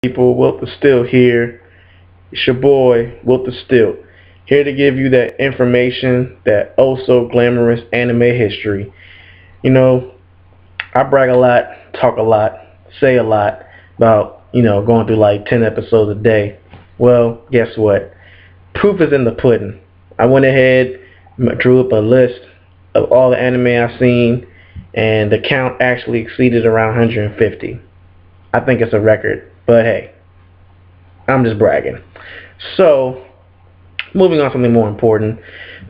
People, Wilt the Still here. It's your boy, Wilt the Still, here to give you that information, that oh so glamorous anime history. You know, I brag a lot, talk a lot, say a lot about, going through like 10 episodes a day. Well, guess what? Proof is in the pudding. I went ahead, drew up a list of all the anime I've seen, and the count actually exceeded around 150. I think it's a record, but hey, I'm just bragging. So, moving on to something more important.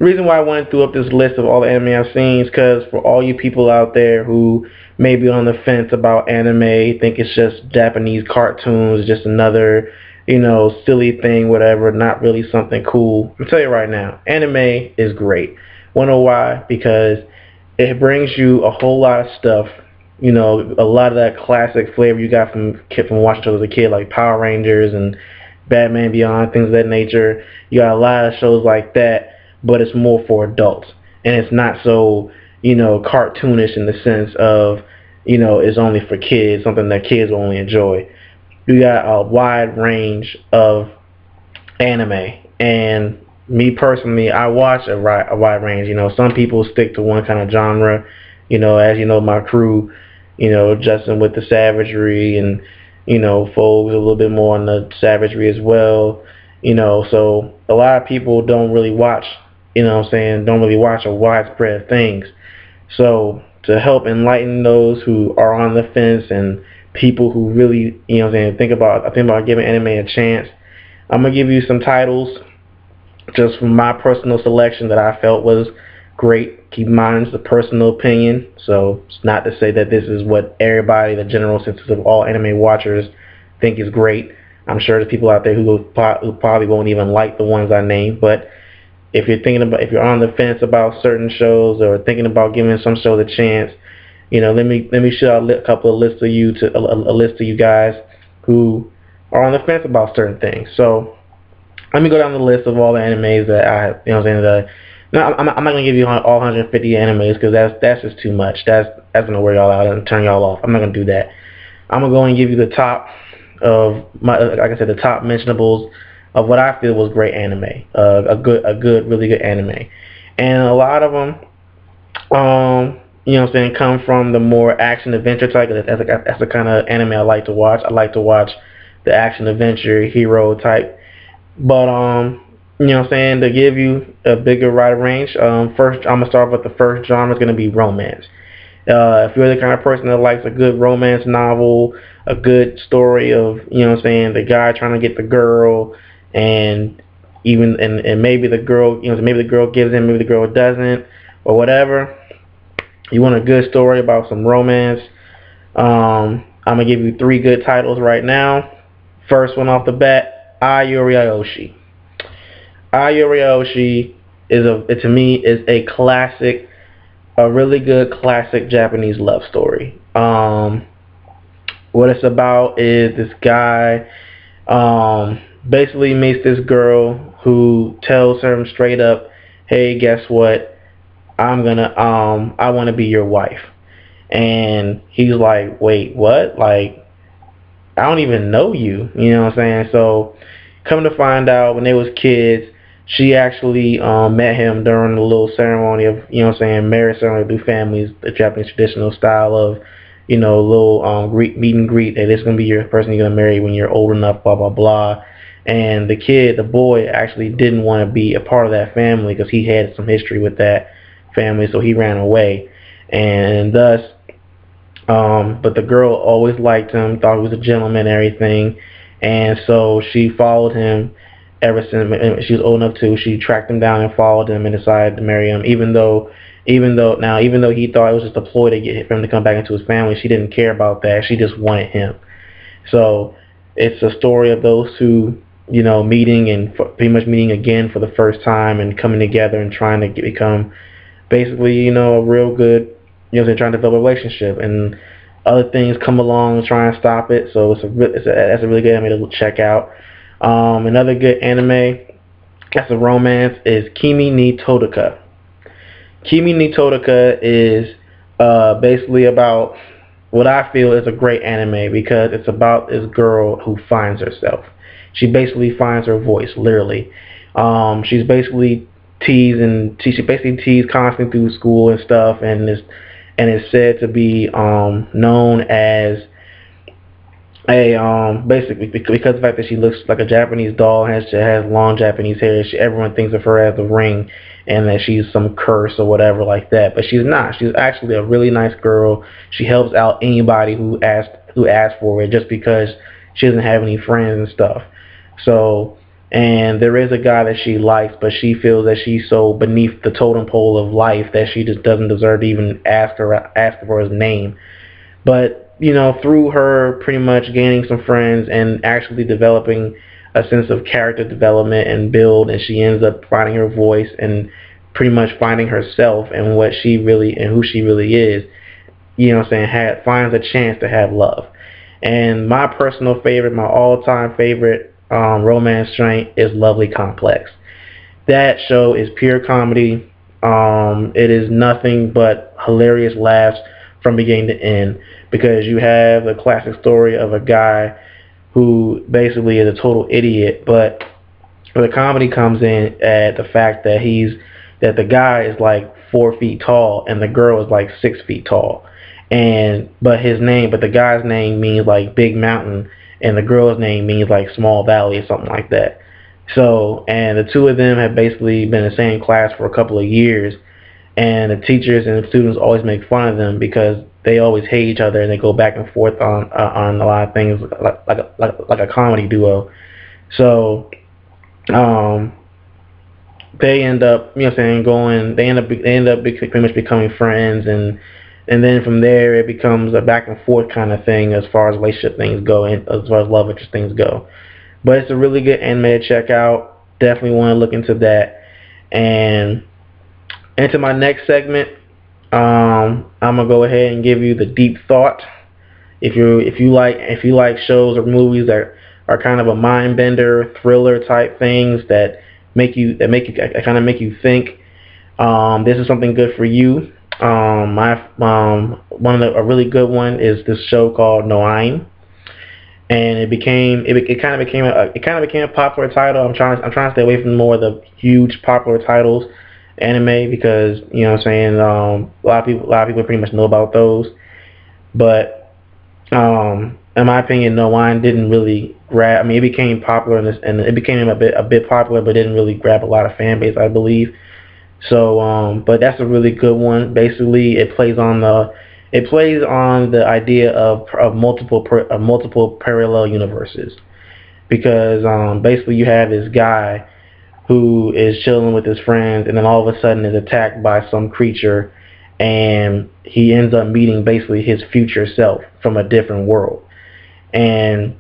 The reason why I went through up this list of all the anime I've seen is because for all you people out there who may be on the fence about anime, think it's just Japanese cartoons, just another, silly thing, whatever, not really something cool. I'll tell you right now, anime is great. Wanna know why? Because it brings you a whole lot of stuff. A lot of that classic flavor you got from watching as a kid, like Power Rangers and Batman Beyond, things of that nature. You got a lot of shows like that, but it's more for adults, and it's not so cartoonish in the sense of it's only for kids, something that kids will only enjoy. You got a wide range of anime, and me personally, I watch a wide range. Some people stick to one kind of genre. As you know, my crew, Justin with the savagery, and Fogues a little bit more on the savagery as well. So a lot of people don't really watch, don't really watch a widespread of things. So to help enlighten those who are on the fence and people who really, think about giving anime a chance, I'm gonna give you some titles just from my personal selection that I felt was great. Keep in mind it's a personal opinion, so it's not to say that this is what everybody, the general census of all anime watchers, think is great. I'm sure there's people out there who probably won't even like the ones I named, but if you're on the fence about certain shows or thinking about giving some shows a chance, let me shoot out a couple of lists of a list of you guys who are on the fence about certain things. So let me go down the list of all the animes that I have, no, I'm not gonna give you all 150 animes because that's just too much. That's gonna wear y'all out and turn y'all off. I'm not gonna do that. I'm gonna go and give you the top of like I said, the top mentionables of what I feel was great anime. Really good anime, and a lot of them, come from the more action adventure type. That's the kind of anime I like to watch. I like to watch the action adventure hero type, but to give you a bigger wide range, first I'm gonna start with the first genre is gonna be romance. If you're the kind of person that likes a good romance novel, a good story of the guy trying to get the girl, and and maybe the girl, maybe the girl gives in, maybe the girl doesn't, or whatever. You want a good story about some romance. I'm gonna give you three good titles right now. First one off the bat, Ayuri Aoshi. Ayuri Aoshi to me is a classic, a really good classic Japanese love story. What it's about is this guy basically meets this girl who tells him straight up, "Hey, guess what? I want to be your wife." And he's like, "Wait, what? Like, I don't even know you." You know what I'm saying? So, come to find out, when they was kids, she actually met him during a little ceremony of, marriage ceremony through families, the Japanese traditional style of, little meet and greet, that it's going to be your person you're going to marry when you're old enough, blah, blah, blah. And the boy, actually didn't want to be a part of that family because he had some history with that family, so he ran away. And thus, but the girl always liked him, thought he was a gentleman and everything. And so she followed him ever since she was old enough to. She tracked him down and followed him and decided to marry him, even though he thought it was just a ploy to get for him to come back into his family. She didn't care about that. She just wanted him. So it's a story of those two, meeting and pretty much meeting again for the first time and coming together and trying to become basically, a real good, trying to develop a relationship. And other things come along and try and stop it. So that's a really good anime to check out. Another good anime that's a romance is Kimi ni Todoka. Kimi ni Todoka is basically about what I feel is a great anime because it's about this girl who finds herself. She basically finds her voice, literally. She's basically she basically teased constantly through school and stuff, and is said to be known as a basically because of the fact that she looks like a Japanese doll, has long Japanese hair. Everyone thinks of her as the Ring, and that she's some curse or whatever like that. But she's not. She's actually a really nice girl. She helps out anybody who asks for it, just because she doesn't have any friends and stuff. So, and there is a guy that she likes, but she feels that she's so beneath the totem pole of life that she just doesn't deserve to even ask for his name. But, through her pretty much gaining some friends and actually developing a sense of character development and build, and she ends up finding her voice and pretty much finding herself and what she really and who she really is, finds a chance to have love. And my personal favorite, my all-time favorite romance joint is Lovely Complex. That show is pure comedy. It is nothing but hilarious laughs from beginning to end, because you have the classic story of a guy who basically is a total idiot, but the comedy comes in at the fact that the guy is like 4 feet tall and the girl is like 6 feet tall, but the guy's name means like big mountain, and the girl's name means like small valley or something like that. So, and the two of them have basically been in the same class for a couple of years, and the teachers and the students always make fun of them because they always hate each other, and they go back and forth on a lot of things, like a comedy duo. So, they end up, they end up pretty much becoming friends, and then from there it becomes a back and forth kind of thing as far as relationship things go, and as far as love interest things go. But it's a really good anime to check out. Definitely want to look into that. And into my next segment, I'm gonna go ahead and give you the deep thought. If you like shows or movies that are kind of a mind bender, thriller type things that kind of make you think, this is something good for you. A really good one is this show called Noain, and it kind of became a popular title. I'm trying to stay away from more of the huge popular titles anime, because a lot of people pretty much know about those. But in my opinion, Noain didn't really grab. It became popular and it became a bit popular, but didn't really grab a lot of fan base, I believe. So, but that's a really good one. Basically, it plays on the idea of multiple parallel universes, because basically you have this guy who is chilling with his friends, and then all of a sudden is attacked by some creature, and he ends up meeting basically his future self from a different world, and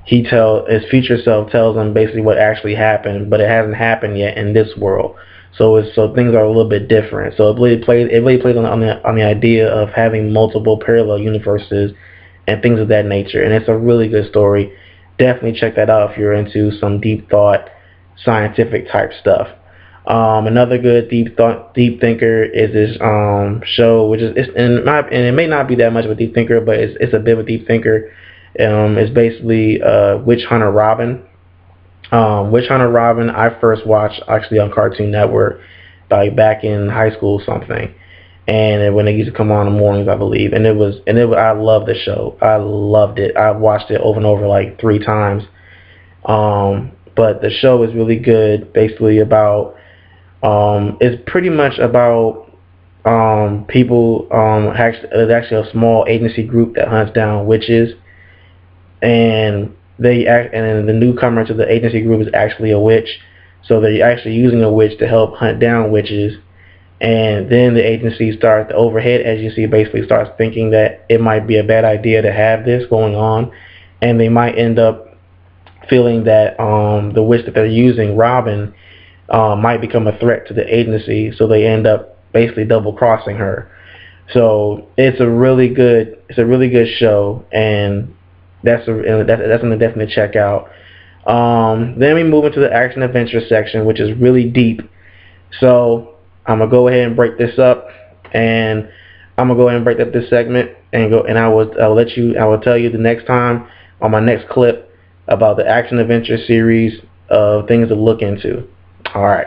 his future self tells him basically what actually happened, but it hasn't happened yet in this world. So things are a little bit different. So it really plays on the idea of having multiple parallel universes and things of that nature. And it's a really good story. Definitely check that out if you're into some deep thought, scientific type stuff. Another good deep thinker is this show, which is, and it may not be that much of a deep thinker, but it's a bit of a deep thinker. It's basically Witch Hunter Robin. Witch Hunter Robin I first watched actually on Cartoon Network, like back in high school or something, and when it used to come on in the mornings, I believe. And I loved the show. I loved it. I watched it over and over like 3 times. But the show is really good. Basically about it's pretty much about people. There's actually a small agency group that hunts down witches, and the newcomer to the agency group is actually a witch, so they're actually using a witch to help hunt down witches. And then the agency the overhead agency basically starts thinking that it might be a bad idea to have this going on, and they might end up feeling that the witch that they're using, Robin, might become a threat to the agency, so they end up basically double crossing her. So it's a really good show, and that's something to definitely check out. Then we move into the action adventure section, which is really deep. So I'm gonna go ahead and break this up. And I'm gonna go ahead and break up this segment and go. And I will tell you the next time on my next clip about the action adventure series of things to look into. All right.